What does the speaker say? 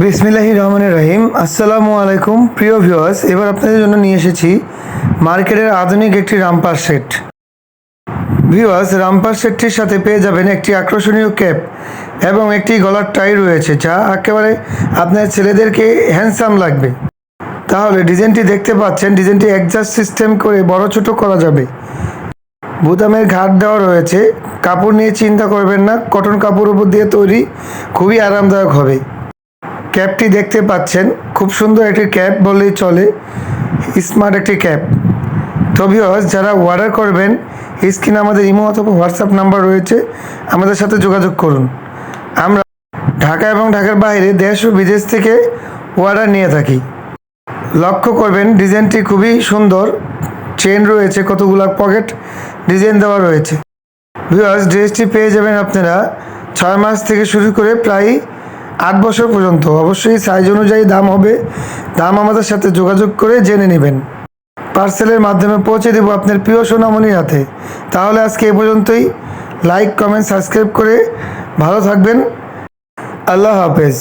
বিসমিল্লাহির রহমানির রহিম। আসসালামু আলাইকুম প্রিয় ভিউয়ার্স, এবার আপনাদের জন্য নিয়ে এসেছি মার্কেটের আধুনিক একটি রামপার সেট। ভিউয়ার্স, রামপার সেটটির সাথে পেয়ে যাবেন একটি আকর্ষণীয় ক্যাপ এবং একটি গলার টাই রয়েছে, যা একেবারে আপনার ছেলেদেরকে হ্যান্ডসাম লাগবে। তাহলে ডিজাইনটি দেখতে পাচ্ছেন, ডিজাইনটি অ্যাডজাস্ট সিস্টেম করে বড় ছোট করা যাবে। বোতামের ঘাট দেওয়া রয়েছে। কাপড় নিয়ে চিন্তা করবেন না, কটন কাপড় উপর দিয়ে তৈরি, খুবই আরামদায়ক হবে। ক্যাপটি দেখতে পাচ্ছেন, খুব সুন্দর একটি ক্যাপ বললেই চলে, স্মার্ট একটি ক্যাপ। তো ভিউয়ার্স, যারা অর্ডার করবেন, স্ক্রিনে আমাদের ইমো অথবা হোয়াটসঅ্যাপ নাম্বার রয়েছে, আমাদের সাথে যোগাযোগ করুন। আমরা ঢাকা এবং ঢাকার বাইরে দেশ ও বিদেশ থেকে অর্ডার নিয়ে থাকি। লক্ষ্য করবেন, ডিজাইনটি খুবই সুন্দর। চেন রয়েছে, কতগুলো পকেট ডিজাইন দেওয়া রয়েছে। ভিউয়ার্স, ড্রেসটি পেয়ে যাবেন আপনারা 6 মাস থেকে শুরু করে প্রায় 8 বছর পর্যন্ত। অবশ্যই সাইজ অনুযায়ী দাম হবে, দাম আমাদের সাথে যোগাযোগ করে জেনে নেবেন। পার্সেলের মাধ্যমে পৌঁছে দেবো আপনার প্রিয় সোনামণির হাতে। তাহলে আজকে এ পর্যন্তই। লাইক, কমেন্ট, সাবস্ক্রাইব করে ভালো থাকবেন। আল্লাহ হাফেজ।